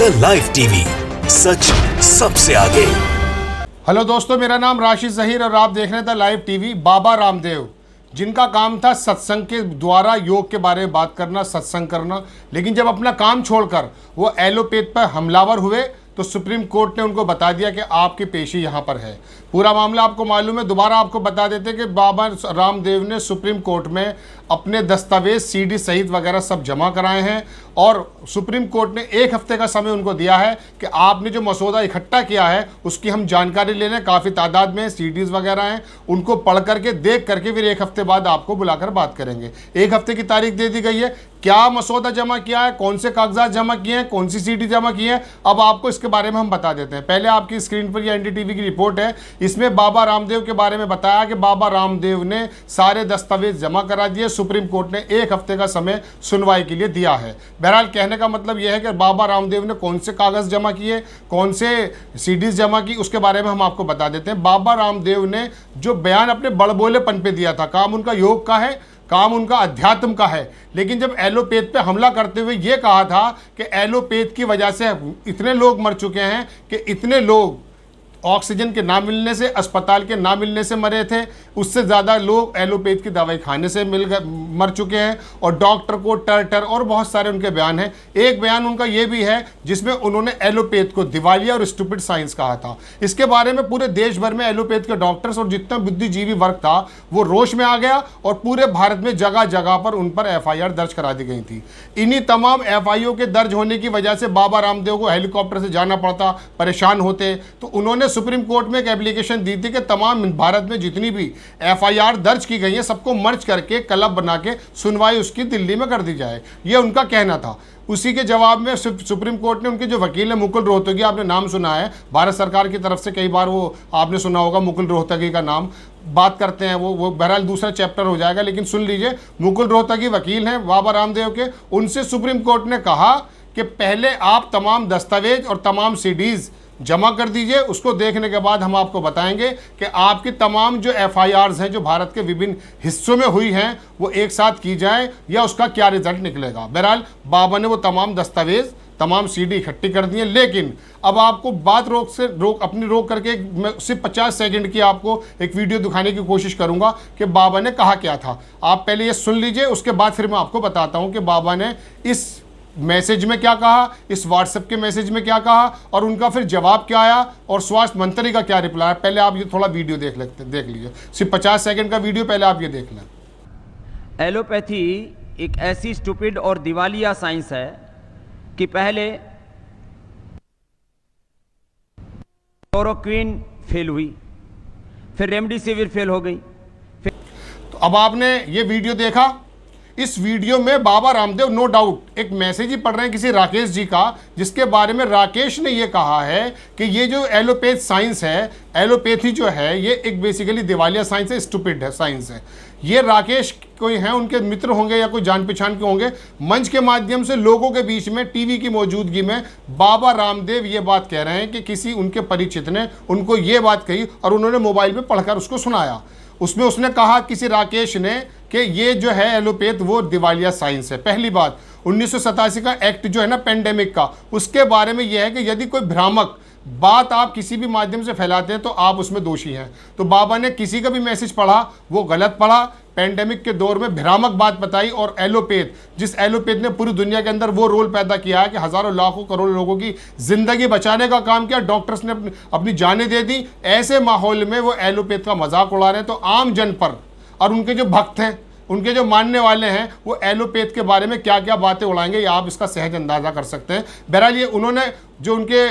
The live TV, सच सबसे आगे। Hello दोस्तों, मेरा नाम राशिद जहीर और आप देख रहे थे लाइव टीवी। बाबा रामदेव जिनका काम था सत्संग के द्वारा योग के बारे में बात करना, सत्संग करना, लेकिन जब अपना काम छोड़कर वो एलोपैथ पर हमलावर हुए तो सुप्रीम कोर्ट ने उनको बता दिया कि आपकी पेशी यहाँ पर है। पूरा मामला आपको मालूम है। दोबारा आपको बता देते कि बाबा रामदेव ने सुप्रीम कोर्ट में अपने दस्तावेज सीडी सहित वगैरह सब जमा कराए हैं और सुप्रीम कोर्ट ने 1 हफ्ते का समय उनको दिया है कि आपने जो मसौदा इकट्ठा किया है उसकी हम जानकारी ले लें। काफ़ी तादाद में सीडीज़ वगैरह हैं, उनको पढ़ करके देख करके फिर 1 हफ्ते बाद आपको बुलाकर बात करेंगे। 1 हफ्ते की तारीख दे दी गई है। क्या मसौदा जमा किया है, कौन से कागजात जमा किए हैं, कौन सी सीडी जमा की है, अब आपको इसके बारे में हम बता देते हैं। पहले आपकी स्क्रीन पर ये एनडीटीवी की रिपोर्ट है। इसमें बाबा रामदेव के बारे में बताया कि बाबा रामदेव ने सारे दस्तावेज जमा करा दिए। सुप्रीम कोर्ट ने 1 हफ्ते का समय सुनवाई के लिए दिया है। बहरहाल कहने का मतलब यह है कि बाबा रामदेव ने कौन से कागज जमा किए, कौन से सीडीज जमा की, उसके बारे में हम आपको बता देते हैं। बाबा रामदेव ने जो बयान अपने बड़बोलेपन पे दिया था, काम उनका योग का है, काम उनका अध्यात्म का है, लेकिन जब एलोपैथ पे हमला करते हुए ये कहा था कि एलोपैथ की वजह से इतने लोग मर चुके हैं कि इतने लोग ऑक्सीजन के ना मिलने से, अस्पताल के ना मिलने से मरे थे, उससे ज़्यादा लोग एलोपैथ की दवाई खाने से मर चुके हैं और डॉक्टर को टर और बहुत सारे उनके बयान हैं। एक बयान उनका ये भी है जिसमें उन्होंने एलोपैथ को दिवालिया और स्टूपिड साइंस कहा था। इसके बारे में पूरे देश भर में एलोपैथ के डॉक्टर्स और जितना बुद्धिजीवी वर्ग था वो रोष में आ गया और पूरे भारत में जगह जगह पर उन पर FIR दर्ज करा दी गई थी। इन्हीं तमाम FIR के दर्ज होने की वजह से बाबा रामदेव को हेलीकॉप्टर से जाना पड़ता, परेशान होते, तो उन्होंने सुप्रीम कोर्ट में एक एप्लीकेशन दी थी कि तमाम भारत में जितनी भी FIR दर्ज की गई है सबको मर्ज करके क्लब बना के सुनवाई उसकी दिल्ली में कर दी जाए। ये उनका कहना था। उसी के जवाब में सुप्रीम कोर्ट ने उनके जो वकील है मुकुल रोहतगी, आपने नाम सुना है, भारत सरकार की तरफ से कई बार वो आपने सुना होगा मुकुल रोहतगी का नाम, बात करते हैं वो बहरहाल दूसरा चैप्टर हो जाएगा, लेकिन सुन लीजिए। मुकुल रोहतगी वकील हैं बाबा रामदेव के। उनसे सुप्रीम कोर्ट ने कहा कि पहले आप तमाम दस्तावेज और तमाम सीडीज़ जमा कर दीजिए, उसको देखने के बाद हम आपको बताएंगे कि आपकी तमाम जो FIRs हैं जो भारत के विभिन्न हिस्सों में हुई हैं वो एक साथ की जाए या उसका क्या रिजल्ट निकलेगा। बहरहाल बाबा ने वो तमाम दस्तावेज, तमाम सीडी इकट्ठी कर दी है। लेकिन अब आपको बात रोक करके मैं सिर्फ 50 सेकंड की आपको एक वीडियो दिखाने की कोशिश करूंगा कि बाबा ने कहा क्या था। आप पहले ये सुन लीजिए, उसके बाद फिर मैं आपको बताता हूं कि बाबा ने इस मैसेज में क्या कहा, इस व्हाट्सएप के मैसेज में क्या कहा और उनका फिर जवाब क्या आया और स्वास्थ्य मंत्री का क्या रिप्लाई। पहले आप ये थोड़ा वीडियो देख लीजिए, सिर्फ 50 सेकंड का वीडियो, पहले आप ये देख लें। एलोपैथी एक ऐसी स्टूपिड और दिवालिया साइंस है कि पहले क्लोरोक्विन फेल हुई, फिर रेमडेसिविर फेल हो गई। तो अब आपने ये वीडियो देखा। इस वीडियो में बाबा रामदेव नो डाउट एक मैसेज ही पढ़ रहे हैं किसी राकेश जी का, जिसके बारे में राकेश ने ये कहा है कि ये जो एलोपैथ साइंस है, एलोपैथी जो है ये एक बेसिकली दिवालिया साइंस है, स्टूपिड है साइंस है। ये राकेश कोई हैं, उनके मित्र होंगे या कोई जान पहचान के होंगे। मंच के माध्यम से लोगों के बीच में टीवी की मौजूदगी में बाबा रामदेव ये बात कह रहे हैं कि किसी उनके परिचित ने उनको ये बात कही और उन्होंने मोबाइल पे पढ़कर उसको सुनाया। उसमें उसने कहा किसी राकेश ने कि ये जो है एलोपैथ वो दिवालिया साइंस है। पहली बात 1987 का एक्ट जो है ना पेंडेमिक का, उसके बारे में यह है कि यदि कोई भ्रामक बात आप किसी भी माध्यम से फैलाते हैं तो आप उसमें दोषी हैं। तो बाबा ने किसी का भी मैसेज पढ़ा वो गलत पढ़ा, पेंडेमिक के दौर में भ्रामक बात बताई और एलोपैथ, जिस एलोपैथ ने पूरी दुनिया के अंदर वो रोल पैदा किया है कि हजारों लाखों करोड़ों लोगों की जिंदगी बचाने का काम किया, डॉक्टर्स ने अपनी जानें दे दी, ऐसे माहौल में वो एलोपैथ का मजाक उड़ा रहे हैं। तो आम जन पर और उनके जो भक्त हैं, उनके जो मानने वाले हैं, वो एलोपैथ के बारे में क्या क्या बातें उड़ाएंगे ये आप इसका सहज अंदाजा कर सकते हैं। बहरहाल ये उन्होंने जो उनके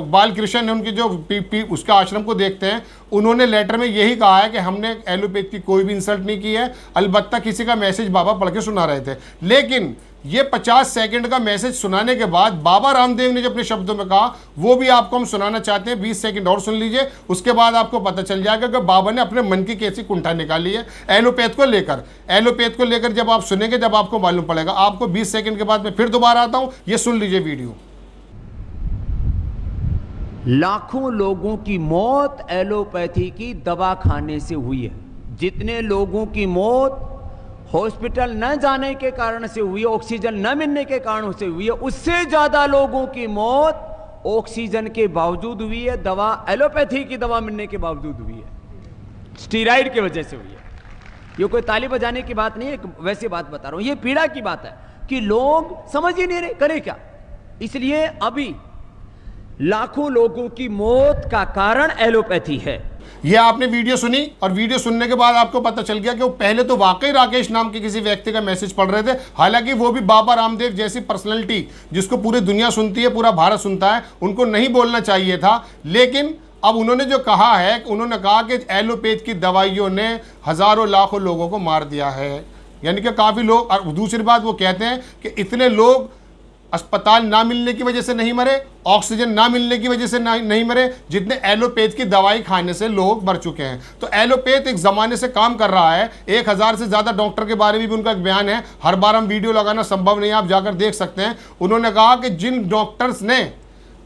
बाल कृष्ण है, उनके जो उसका आश्रम को देखते हैं, उन्होंने लेटर में यही कहा है कि हमने एलोपैथ की कोई भी इंसल्ट नहीं की है, अलबत्ता किसी का मैसेज बाबा पढ़ के सुना रहे थे। लेकिन ये 50 सेकंड का मैसेज सुनाने के बाद बाबा रामदेव ने जो अपने शब्दों में कहा वो भी आपको हम सुनाना चाहते हैं। 20 सेकंड और सुन लीजिए, उसके बाद आपको पता चल जाएगा कि बाबा ने अपने मन की कैसी कुंठा निकाली है एलोपैथ को लेकर। एलोपैथ को लेकर जब आप सुनेंगे, जब आपको मालूम पड़ेगा। आपको 20 सेकंड के बाद मैं फिर दोबारा आता हूं, ये सुन लीजिए वीडियो। लाखों लोगों की मौत एलोपैथी की दवा खाने से हुई है। जितने लोगों की मौत हॉस्पिटल न जाने के कारण से हुई, ऑक्सीजन न मिलने के कारण से हुई है, उससे ज्यादा लोगों की मौत ऑक्सीजन के बावजूद हुई है, दवा एलोपैथी की दवा मिलने के बावजूद हुई है, स्टीराइड की वजह से हुई है। ये कोई ताली बजाने की बात नहीं है, एक वैसी बात बता रहा हूं। ये पीड़ा की बात है कि लोग समझ ही नहीं रहे करे क्या। इसलिए अभी लाखों लोगों की मौत का कारण एलोपैथी है। ये आपने वीडियो सुनी और वीडियो सुनने के बाद आपको पता चल गया कि वो पहले तो वाकई राकेश नाम के किसी व्यक्ति का मैसेज पढ़ रहे थे, हालांकि वो भी बाबा रामदेव जैसी पर्सनैलिटी जिसको पूरी दुनिया सुनती है, पूरा भारत सुनता है, उनको नहीं बोलना चाहिए था। लेकिन अब उन्होंने जो कहा है, उन्होंने कहा कि एलोपैथ की दवाइयों ने हजारों लाखों लोगों को मार दिया है, यानी कि काफ़ी लोग। और दूसरी बात वो कहते हैं कि इतने लोग अस्पताल ना मिलने की वजह से नहीं मरे, ऑक्सीजन ना मिलने की वजह से नहीं मरे, जितने एलोपैथ की दवाई खाने से लोग मर चुके हैं। तो एलोपैथ एक ज़माने से काम कर रहा है। 1000 से ज़्यादा डॉक्टर के बारे में भी उनका एक बयान है, हर बार हम वीडियो लगाना संभव नहीं है, आप जाकर देख सकते हैं। उन्होंने कहा कि जिन डॉक्टर्स ने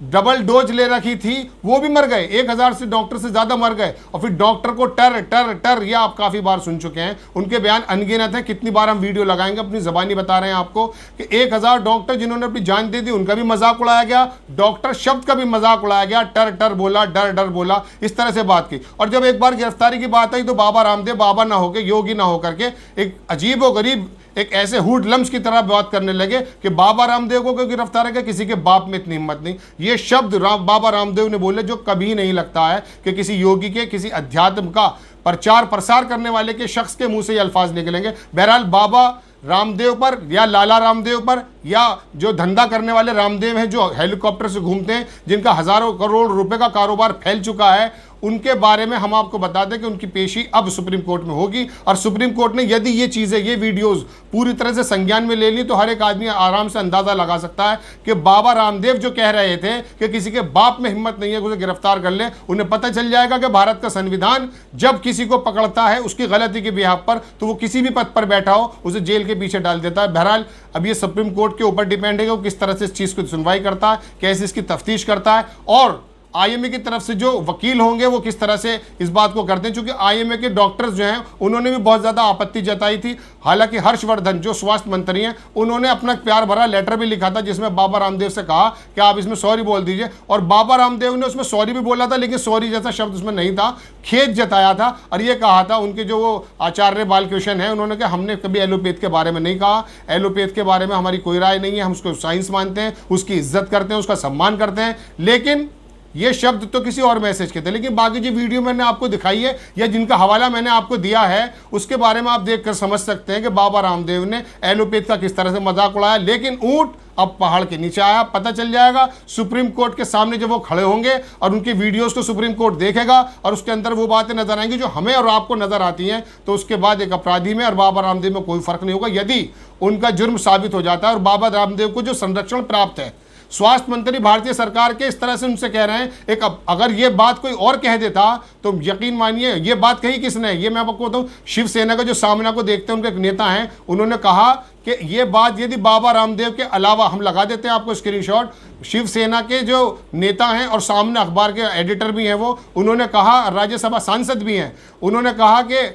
डबल डोज ले रखी थी वो भी मर गए, 1000 से डॉक्टर से ज़्यादा मर गए। और फिर डॉक्टर को टर टर टर, ये आप काफ़ी बार सुन चुके हैं, उनके बयान अनगिनत हैं। कितनी बार हम वीडियो लगाएंगे, अपनी ज़बानी बता रहे हैं आपको कि 1000 डॉक्टर जिन्होंने अपनी जान दे दी, उनका भी मजाक उड़ाया गया, डॉक्टर शब्द का भी मजाक उड़ाया गया, टर टर बोला, डर डर बोला, इस तरह से बात की। और जब एक बार गिरफ्तारी की बात आई तो बाबा रामदेव बाबा ना होकर, योगी ना होकर के एक अजीब व गरीब एक ऐसे हुडलम्स की तरह बात करने लगे कि बाबा रामदेव को क्यों गिरफ्तार है, किसी के बाप में इतनी हिम्मत नहीं। ये शब्द बाबा रामदेव ने बोले जो कभी नहीं लगता है कि किसी योगी के, किसी अध्यात्म का प्रचार प्रसार करने वाले के शख्स के मुंह से ये अल्फाज निकलेंगे। बहरहाल बाबा रामदेव पर या लाला रामदेव पर या जो धंधा करने वाले रामदेव हैं, जो हेलीकॉप्टर से घूमते हैं, जिनका हजारों करोड़ रुपए का कारोबार फैल चुका है, उनके बारे में हम आपको बता दें कि उनकी पेशी अब सुप्रीम कोर्ट में होगी। और सुप्रीम कोर्ट ने यदि ये चीज़ें, ये वीडियोस पूरी तरह से संज्ञान में ले ली तो हर एक आदमी आराम से अंदाज़ा लगा सकता है कि बाबा रामदेव जो कह रहे थे कि किसी के बाप में हिम्मत नहीं है उसे गिरफ्तार कर ले, उन्हें पता चल जाएगा कि भारत का संविधान जब किसी को पकड़ता है उसकी गलती के बिहाफ पर, तो वो किसी भी पद पर बैठा हो उसे जेल के पीछे डाल देता है। बहरहाल अब ये सुप्रीम कोर्ट के ऊपर डिपेंड है कि वो किस तरह से इस चीज़ को सुनवाई करता है, कैसे इसकी तफ्तीश करता है, और आईएमए की तरफ से जो वकील होंगे वो किस तरह से इस बात को करते हैं। क्योंकि आईएमए के डॉक्टर्स जो हैं उन्होंने भी बहुत ज़्यादा आपत्ति जताई थी। हालांकि हर्षवर्धन जो स्वास्थ्य मंत्री हैं उन्होंने अपना प्यार भरा लेटर भी लिखा था जिसमें बाबा रामदेव से कहा कि आप इसमें सॉरी बोल दीजिए, और बाबा रामदेव ने उसमें सॉरी भी बोला था, लेकिन सॉरी जैसा शब्द उसमें नहीं था, खेद जताया था। और ये कहा था उनके जो वो आचार्य बालकृष्ण हैं, उन्होंने कहा हमने कभी एलोपैथ के बारे में नहीं कहा, एलोपैथ के बारे में हमारी कोई राय नहीं है, हम उसको साइंस मानते हैं, उसकी इज्जत करते हैं, उसका सम्मान करते हैं। लेकिन ये शब्द तो किसी और मैसेज के थे। लेकिन बाकी जो वीडियो मैंने आपको दिखाई है या जिनका हवाला मैंने आपको दिया है उसके बारे में आप देखकर समझ सकते हैं कि बाबा रामदेव ने एलोपैथ का किस तरह से मजाक उड़ाया। लेकिन ऊंट अब पहाड़ के नीचे आया, पता चल जाएगा सुप्रीम कोर्ट के सामने जब वो खड़े होंगे और उनकी वीडियोस को सुप्रीम कोर्ट देखेगा और उसके अंदर वो बातें नजर आएंगी जो हमें और आपको नजर आती हैं, तो उसके बाद एक अपराधी में और बाबा रामदेव में कोई फर्क नहीं होगा यदि उनका जुर्म साबित हो जाता है। और बाबा रामदेव को जो संरक्षण प्राप्त है, स्वास्थ्य मंत्री भारतीय सरकार के इस तरह से उनसे कह रहे हैं, एक अगर ये बात कोई और कह देता तो यकीन मानिए ये बात कही किसने, ये मैं आपको बताऊं, शिवसेना का जो सामना को देखते हैं उनके एक नेता हैं, उन्होंने कहा कि ये बात यदि बाबा रामदेव के अलावा, हम लगा देते हैं आपको स्क्रीनशॉट, शिवसेना के जो नेता हैं और सामने अखबार के एडिटर भी हैं वो, उन्होंने कहा, राज्यसभा सांसद भी हैं, उन्होंने कहा कि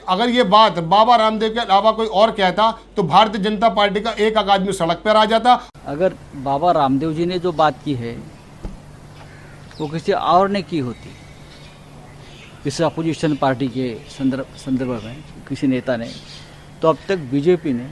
अगर ये बात बाबा रामदेव के अलावा कोई और कहता तो भारतीय जनता पार्टी का एक आदमी सड़क पर आ जाता। अगर बाबा रामदेव जी ने जो बात की है वो किसी और ने की होती, किसी अपोजिशन पार्टी के संदर्भ में किसी नेता ने, तो अब तक बीजेपी ने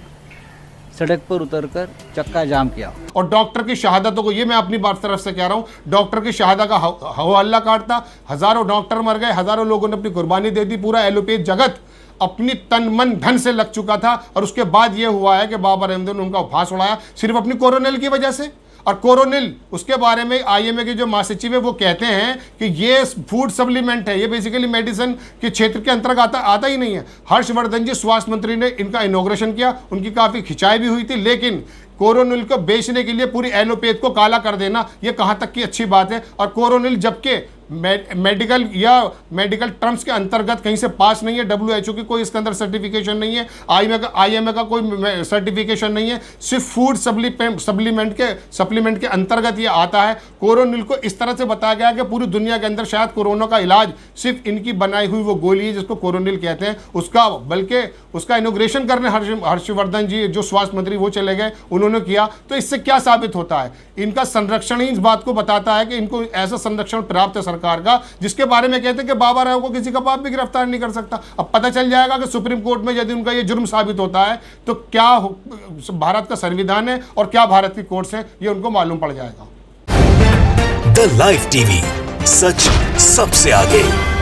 सड़क पर उतरकर चक्का जाम किया। और डॉक्टर की शहादतों को, ये मैं अपनी बात तरफ से कह रहा हूँ, डॉक्टर की शहादत का हवा काटता, हजारों डॉक्टर मर गए, हजारों लोगों ने अपनी कुर्बानी दे दी, पूरा एलोपैथ जगत अपनी तन मन धन से लग चुका था। और उसके बाद ये हुआ है कि बाबा रामदेव ने उनका उपहास उड़ाया सिर्फ अपनी कोरोनिल की वजह से। और कोरोनिल, उसके बारे में आईएमए के जो महासचिव है वो कहते हैं कि ये फूड सप्लीमेंट है, ये बेसिकली मेडिसिन के क्षेत्र के अंतर्गत आता ही नहीं है। हर्षवर्धन जी स्वास्थ्य मंत्री ने इनका इनॉग्रेशन किया, उनकी काफ़ी खिंचाई भी हुई थी, लेकिन कोरोनिल को बेचने के लिए पूरी एलोपैथ को काला कर देना, ये कहाँ तक की अच्छी बात है। और कोरोनिल जबकि मेडिकल टर्म्स के अंतर्गत कहीं से पास नहीं है, WHO की कोई इसके अंदर सर्टिफिकेशन नहीं है, IMA का कोई सर्टिफिकेशन नहीं है, सिर्फ फूड सप्लीमेंट के अंतर्गत ये आता है। कोरोनिल को इस तरह से बताया गया कि पूरी दुनिया के अंदर शायद कोरोना का इलाज सिर्फ इनकी बनाई हुई वो गोली है जिसको कोरोनिल कहते हैं, बल्कि उसका इनोग्रेशन करने हर्षवर्धन जी जो स्वास्थ्य मंत्री वो चले गए, उन्होंने किया। तो इससे क्या साबित होता है? इनका संरक्षण ही इस बात को बताता है कि इनको ऐसा संरक्षण प्राप्त है सरकार का जिसके बारे में कहते हैं कि बाबा राव को किसी का बाप भी गिरफ्तार नहीं कर सकता। अब पता चल जाएगा कि सुप्रीम कोर्ट में यदि उनका ये जुर्म साबित होता है तो क्या भारत का संविधान है और क्या भारत की कोर्ट्स हैं, ये उनको मालूम पड़ जाएगा। द लाइव टीवी, सच सबसे आगे।